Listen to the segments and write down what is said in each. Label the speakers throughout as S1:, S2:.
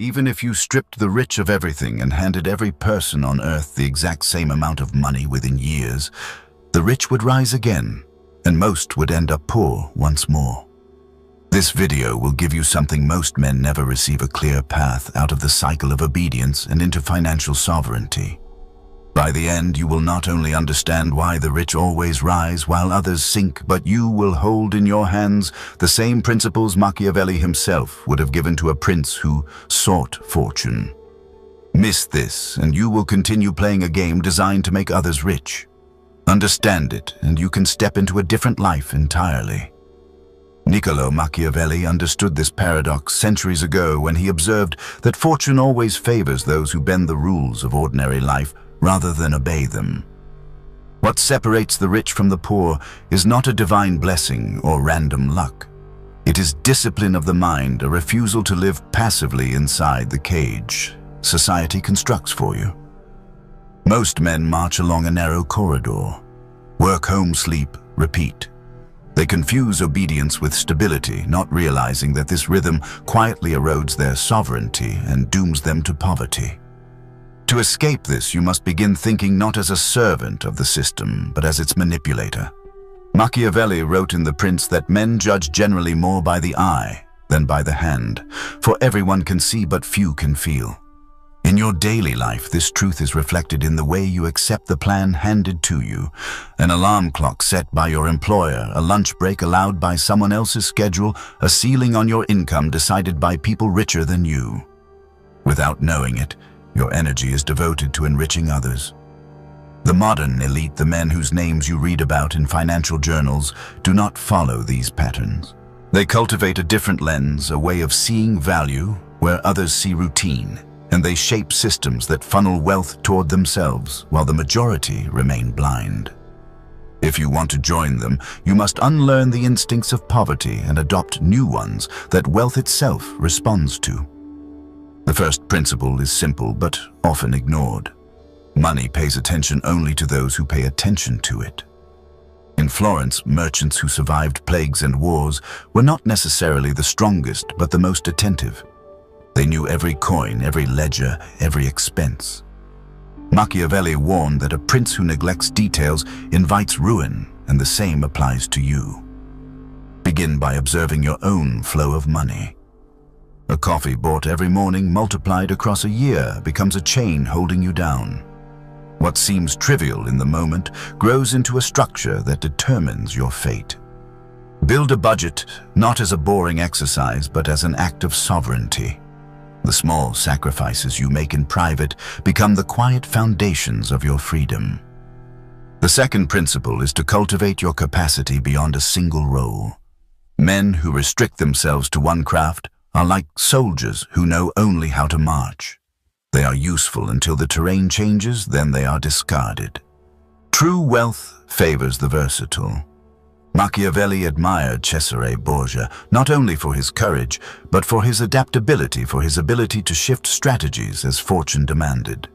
S1: Even if you stripped the rich of everything and handed every person on earth the exact same amount of money within years, the rich would rise again, and most would end up poor once more. This video will give you something most men never receive: a clear path out of the cycle of obedience and into financial sovereignty. By the end, you will not only understand why the rich always rise while others sink, but you will hold in your hands the same principles Machiavelli himself would have given to a prince who sought fortune. Miss this, and you will continue playing a game designed to make others rich. Understand it, and you can step into a different life entirely. Niccolo Machiavelli understood this paradox centuries ago when he observed that fortune always favors those who bend the rules of ordinary life rather than obey them. What separates the rich from the poor is not a divine blessing or random luck. It is discipline of the mind, a refusal to live passively inside the cage society constructs for you. Most men march along a narrow corridor. Work, home, sleep, repeat. They confuse obedience with stability, not realizing that this rhythm quietly erodes their sovereignty and dooms them to poverty. To escape this, you must begin thinking not as a servant of the system, but as its manipulator. Machiavelli wrote in The Prince that men judge generally more by the eye than by the hand, for everyone can see but few can feel. In your daily life, this truth is reflected in the way you accept the plan handed to you: an alarm clock set by your employer, a lunch break allowed by someone else's schedule, a ceiling on your income decided by people richer than you. Without knowing it, your energy is devoted to enriching others. The modern elite, the men whose names you read about in financial journals, do not follow these patterns. They cultivate a different lens, a way of seeing value where others see routine, and they shape systems that funnel wealth toward themselves while the majority remain blind. If you want to join them, you must unlearn the instincts of poverty and adopt new ones that wealth itself responds to. The first principle is simple but often ignored. Money pays attention only to those who pay attention to it. In Florence, merchants who survived plagues and wars were not necessarily the strongest but the most attentive. They knew every coin, every ledger, every expense. Machiavelli warned that a prince who neglects details invites ruin, and the same applies to you. Begin by observing your own flow of money. A coffee bought every morning multiplied across a year becomes a chain holding you down. What seems trivial in the moment grows into a structure that determines your fate. Build a budget not as a boring exercise but as an act of sovereignty. The small sacrifices you make in private become the quiet foundations of your freedom. The second principle is to cultivate your capacity beyond a single role. Men who restrict themselves to one craft are like soldiers who know only how to march. They are useful until the terrain changes, then they are discarded. True wealth favors the versatile. Machiavelli admired Cesare Borgia not only for his courage, but for his adaptability, for his ability to shift strategies as fortune demanded.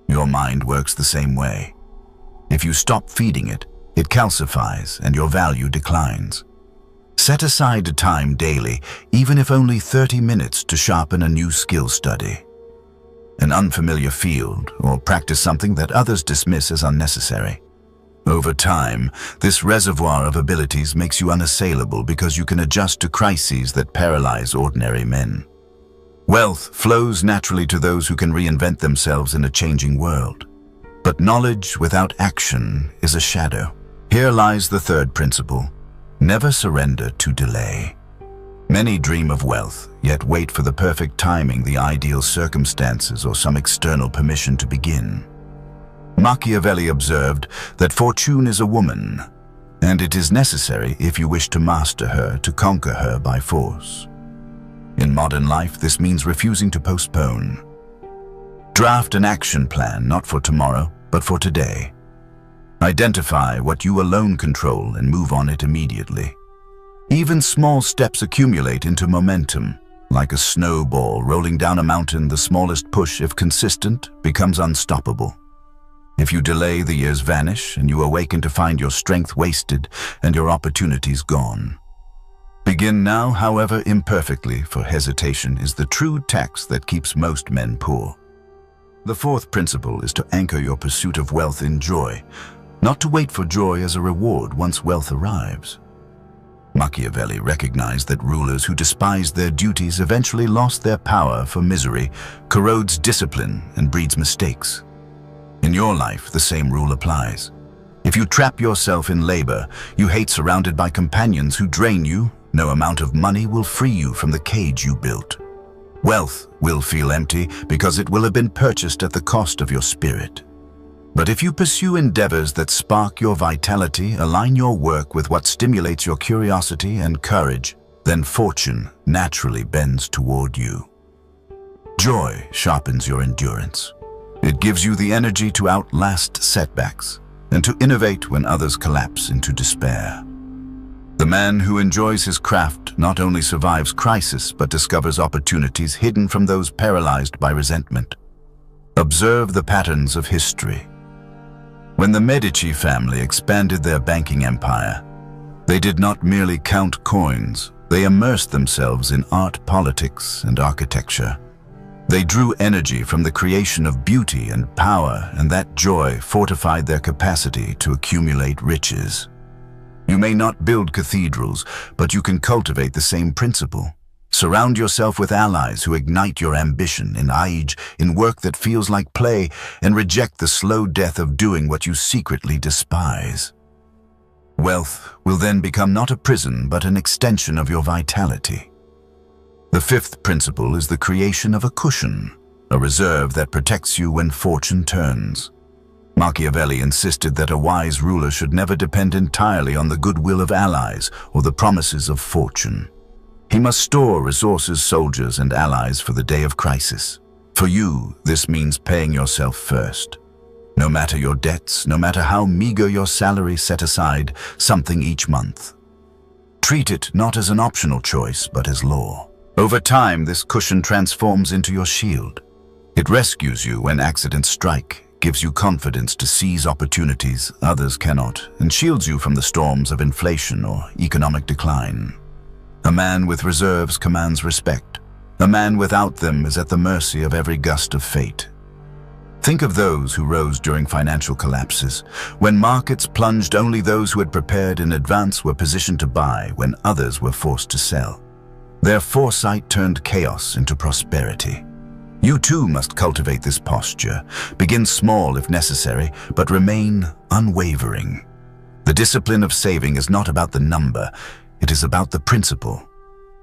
S1: Your mind works the same way. If you stop feeding it, it calcifies and your value declines. Set aside time daily, even if only 30 minutes, to sharpen a new skill, study an unfamiliar field, or practice something that others dismiss as unnecessary. Over time, this reservoir of abilities makes you unassailable because you can adjust to crises that paralyze ordinary men. Wealth flows naturally to those who can reinvent themselves in a changing world. But knowledge without action is a shadow. Here lies the third principle: never surrender to delay. Many dream of wealth, yet wait for the perfect timing, the ideal circumstances, or some external permission to begin. Machiavelli observed that fortune is a woman, and it is necessary, if you wish to master her, to conquer her by force. In modern life, this means refusing to postpone. Draft an action plan, not for tomorrow, but for today. Identify what you alone control and move on it immediately. Even small steps accumulate into momentum. Like a snowball rolling down a mountain, the smallest push, if consistent, becomes unstoppable. If you delay, the years vanish, and you awaken to find your strength wasted and your opportunities gone. Begin now, however imperfectly, for hesitation is the true tax that keeps most men poor. The fourth principle is to anchor your pursuit of wealth in joy, not to wait for joy as a reward once wealth arrives. Machiavelli recognized that rulers who despised their duties eventually lost their power, for misery corrodes discipline and breeds mistakes. In your life, the same rule applies. If you trap yourself in labor, you hate surrounded by companions who drain you, no amount of money will free you from the cage you built. Wealth will feel empty because it will have been purchased at the cost of your spirit. But if you pursue endeavors that spark your vitality, align your work with what stimulates your curiosity and courage, then fortune naturally bends toward you. Joy sharpens your endurance. It gives you the energy to outlast setbacks and to innovate when others collapse into despair. The man who enjoys his craft not only survives crisis but discovers opportunities hidden from those paralyzed by resentment. Observe the patterns of history. When the Medici family expanded their banking empire, they did not merely count coins, they immersed themselves in art, politics, and architecture. They drew energy from the creation of beauty and power, and that joy fortified their capacity to accumulate riches. You may not build cathedrals, but you can cultivate the same principle. Surround yourself with allies who ignite your ambition in work that feels like play, and reject the slow death of doing what you secretly despise. Wealth will then become not a prison, but an extension of your vitality. The fifth principle is the creation of a cushion, a reserve that protects you when fortune turns. Machiavelli insisted that a wise ruler should never depend entirely on the goodwill of allies or the promises of fortune. He must store resources, soldiers, and allies for the day of crisis. For you, this means paying yourself first. No matter your debts, no matter how meager your salary, set aside something each month. Treat it not as an optional choice, but as law. Over time, this cushion transforms into your shield. It rescues you when accidents strike, gives you confidence to seize opportunities others cannot, and shields you from the storms of inflation or economic decline. A man with reserves commands respect. A man without them is at the mercy of every gust of fate. Think of those who rose during financial collapses. When markets plunged, only those who had prepared in advance were positioned to buy when others were forced to sell. Their foresight turned chaos into prosperity. You too must cultivate this posture. Begin small if necessary, but remain unwavering. The discipline of saving is not about the number, it is about the principle.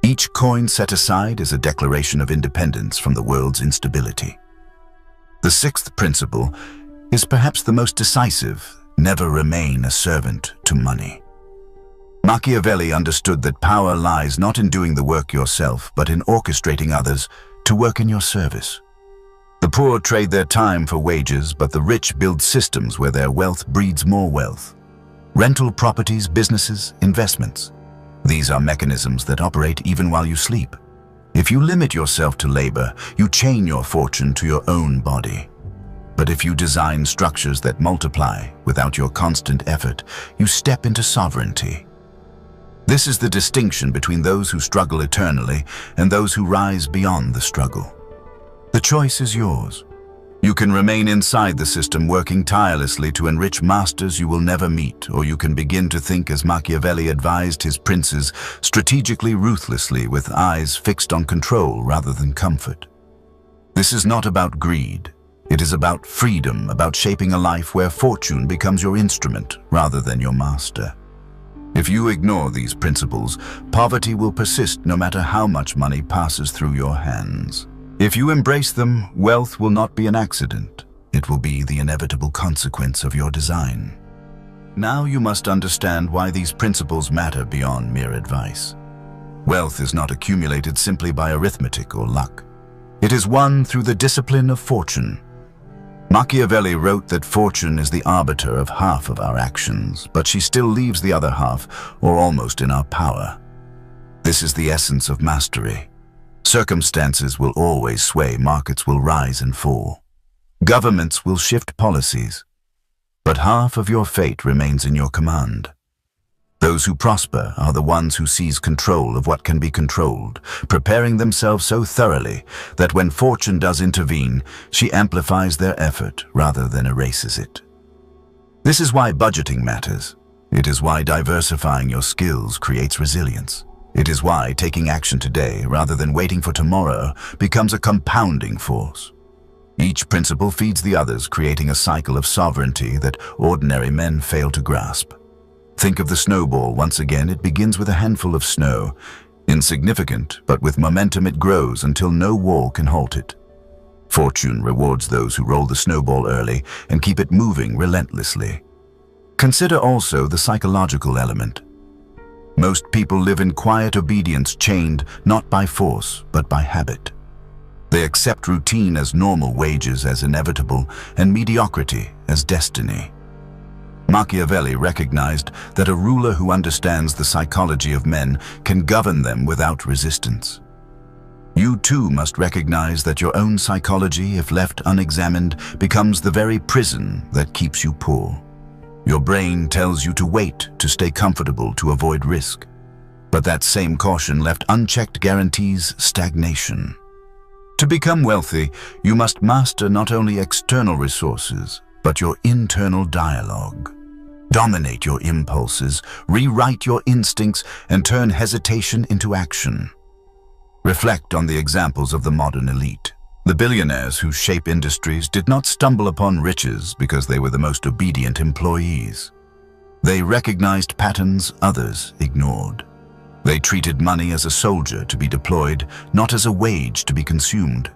S1: Each coin set aside is a declaration of independence from the world's instability. The sixth principle is perhaps the most decisive: never remain a servant to money. Machiavelli understood that power lies not in doing the work yourself, but in orchestrating others to work in your service. The poor trade their time for wages, but the rich build systems where their wealth breeds more wealth. Rental properties, businesses, investments. These are mechanisms that operate even while you sleep. If you limit yourself to labor, you chain your fortune to your own body. But if you design structures that multiply without your constant effort, you step into sovereignty. This is the distinction between those who struggle eternally and those who rise beyond the struggle. The choice is yours. You can remain inside the system working tirelessly to enrich masters you will never meet, or you can begin to think as Machiavelli advised his princes, strategically, ruthlessly, with eyes fixed on control rather than comfort. This is not about greed. It is about freedom, about shaping a life where fortune becomes your instrument rather than your master. If you ignore these principles, poverty will persist no matter how much money passes through your hands. If you embrace them, wealth will not be an accident. It will be the inevitable consequence of your design. Now you must understand why these principles matter beyond mere advice. Wealth is not accumulated simply by arithmetic or luck. It is won through the discipline of fortune. Machiavelli wrote that fortune is the arbiter of half of our actions, but she still leaves the other half, or almost, in our power. This is the essence of mastery. Circumstances will always sway, markets will rise and fall. Governments will shift policies, but half of your fate remains in your command. Those who prosper are the ones who seize control of what can be controlled, preparing themselves so thoroughly that when fortune does intervene, she amplifies their effort rather than erases it. This is why budgeting matters. It is why diversifying your skills creates resilience. It is why taking action today rather than waiting for tomorrow becomes a compounding force. Each principle feeds the others, creating a cycle of sovereignty that ordinary men fail to grasp. Think of the snowball once again. It begins with a handful of snow. Insignificant, but with momentum it grows until no wall can halt it. Fortune rewards those who roll the snowball early and keep it moving relentlessly. Consider also the psychological element. Most people live in quiet obedience, chained not by force, but by habit. They accept routine as normal, wages as inevitable, and mediocrity as destiny. Machiavelli recognized that a ruler who understands the psychology of men can govern them without resistance. You too must recognize that your own psychology, if left unexamined, becomes the very prison that keeps you poor. Your brain tells you to wait, to stay comfortable, to avoid risk. But that same caution left unchecked guarantees stagnation. To become wealthy, you must master not only external resources, but your internal dialogue. Dominate your impulses, rewrite your instincts, and turn hesitation into action. Reflect on the examples of the modern elite. The billionaires who shape industries did not stumble upon riches because they were the most obedient employees. They recognized patterns others ignored. They treated money as a soldier to be deployed, not as a wage to be consumed.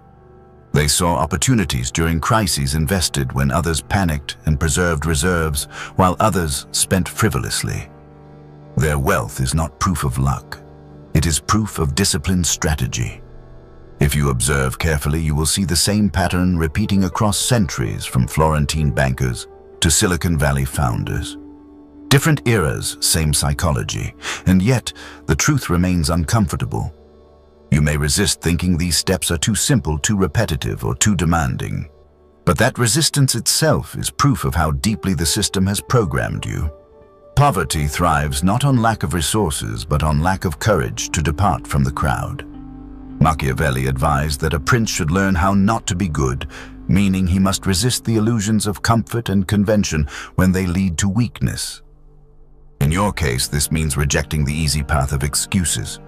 S1: They saw opportunities during crises, invested when others panicked, and preserved reserves while others spent frivolously. Their wealth is not proof of luck. It is proof of disciplined strategy. If you observe carefully, you will see the same pattern repeating across centuries, from Florentine bankers to Silicon Valley founders. Different eras, same psychology, and yet the truth remains uncomfortable. You may resist, thinking these steps are too simple, too repetitive, or too demanding. But that resistance itself is proof of how deeply the system has programmed you. Poverty thrives not on lack of resources, but on lack of courage to depart from the crowd. Machiavelli advised that a prince should learn how not to be good, meaning he must resist the illusions of comfort and convention when they lead to weakness. In your case, this means rejecting the easy path of excuses.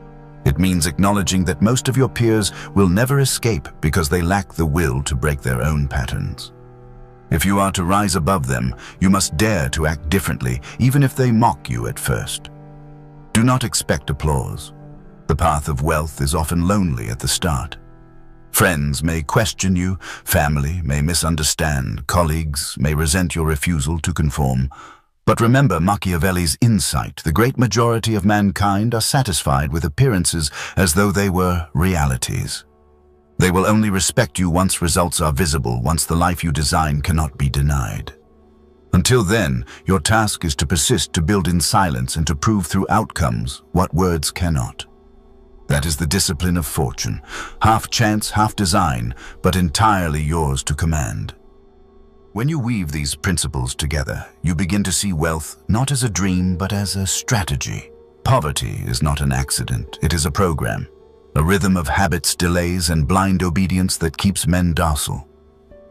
S1: It means acknowledging that most of your peers will never escape because they lack the will to break their own patterns. If you are to rise above them, you must dare to act differently, even if they mock you at first. Do not expect applause. The path of wealth is often lonely at the start. Friends may question you, family may misunderstand, colleagues may resent your refusal to conform. But remember Machiavelli's insight: the great majority of mankind are satisfied with appearances as though they were realities. They will only respect you once results are visible, once the life you design cannot be denied. Until then, your task is to persist, to build in silence, and to prove through outcomes what words cannot. That is the discipline of fortune, half chance, half design, but entirely yours to command. When you weave these principles together, you begin to see wealth not as a dream, but as a strategy. Poverty is not an accident, it is a program, a rhythm of habits, delays, and blind obedience that keeps men docile.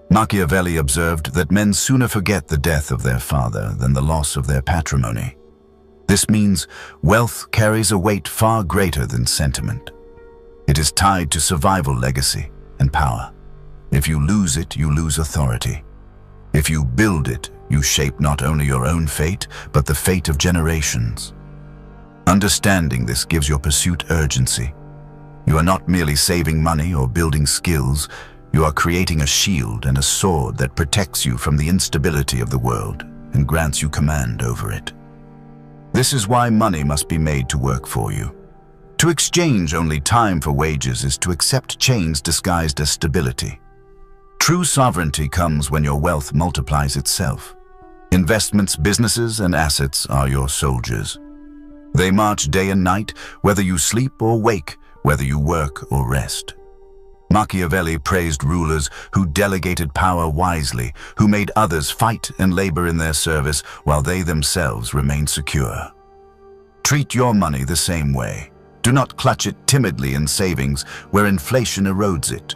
S1: Machiavelli observed that men sooner forget the death of their father than the loss of their patrimony. This means wealth carries a weight far greater than sentiment. It is tied to survival, legacy, and power. If you lose it, you lose authority. If you build it, you shape not only your own fate, but the fate of generations. Understanding this gives your pursuit urgency. You are not merely saving money or building skills, you are creating a shield and a sword that protects you from the instability of the world and grants you command over it. This is why money must be made to work for you. To exchange only time for wages is to accept chains disguised as stability. True sovereignty comes when your wealth multiplies itself. Investments, businesses, and assets are your soldiers. They march day and night, whether you sleep or wake, whether you work or rest. Machiavelli praised rulers who delegated power wisely, who made others fight and labor in their service while they themselves remained secure. Treat your money the same way. Do not clutch it timidly in savings where inflation erodes it.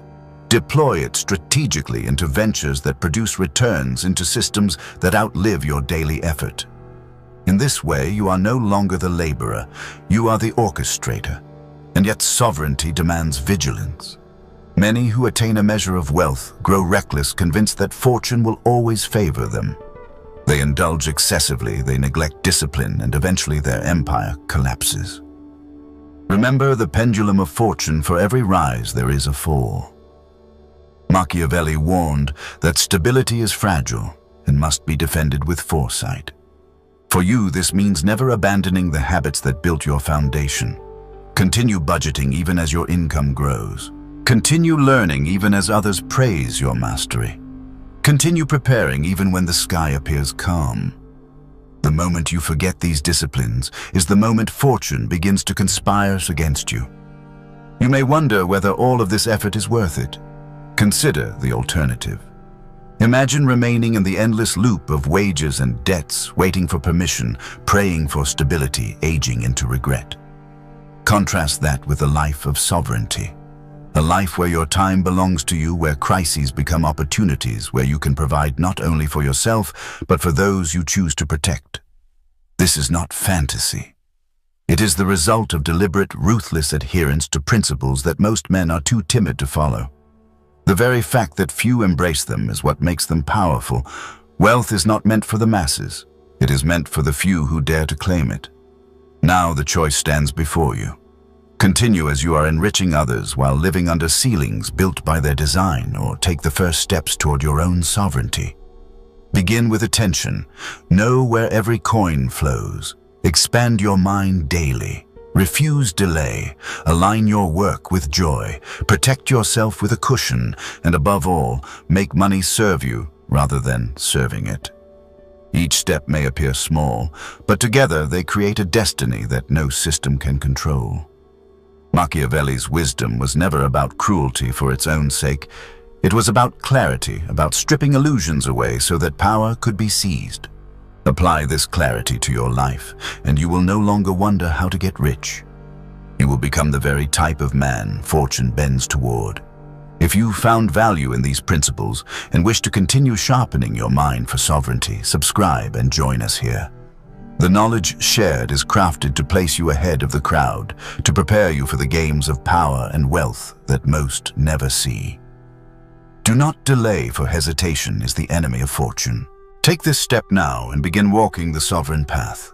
S1: Deploy it strategically into ventures that produce returns, into systems that outlive your daily effort. In this way, you are no longer the laborer, you are the orchestrator. And yet sovereignty demands vigilance. Many who attain a measure of wealth grow reckless, convinced that fortune will always favor them. They indulge excessively, they neglect discipline, and eventually their empire collapses. Remember the pendulum of fortune: for every rise there is a fall. Machiavelli warned that stability is fragile and must be defended with foresight. For you, this means never abandoning the habits that built your foundation. Continue budgeting even as your income grows. Continue learning even as others praise your mastery. Continue preparing even when the sky appears calm. The moment you forget these disciplines is the moment fortune begins to conspire against you. You may wonder whether all of this effort is worth it. Consider the alternative. Imagine remaining in the endless loop of wages and debts, waiting for permission, praying for stability, aging into regret. Contrast that with a life of sovereignty. A life where your time belongs to you, where crises become opportunities, where you can provide not only for yourself, but for those you choose to protect. This is not fantasy. It is the result of deliberate, ruthless adherence to principles that most men are too timid to follow. The very fact that few embrace them is what makes them powerful. Wealth is not meant for the masses. It is meant for the few who dare to claim it. Now the choice stands before you. Continue as you are enriching others while living under ceilings built by their design, or take the first steps toward your own sovereignty. Begin with attention. Know where every coin flows. Expand your mind daily. Refuse delay. Align your work with joy. Protect yourself with a cushion. And above all, make money serve you rather than serving it. Each step may appear small, but together they create a destiny that no system can control. Machiavelli's wisdom was never about cruelty for its own sake. It was about clarity, about stripping illusions away so that power could be seized. Apply this clarity to your life, and you will no longer wonder how to get rich. You will become the very type of man fortune bends toward. If you found value in these principles and wish to continue sharpening your mind for sovereignty, subscribe and join us here. The knowledge shared is crafted to place you ahead of the crowd, to prepare you for the games of power and wealth that most never see. Do not delay, for hesitation is the enemy of fortune. Take this step now and begin walking the sovereign path.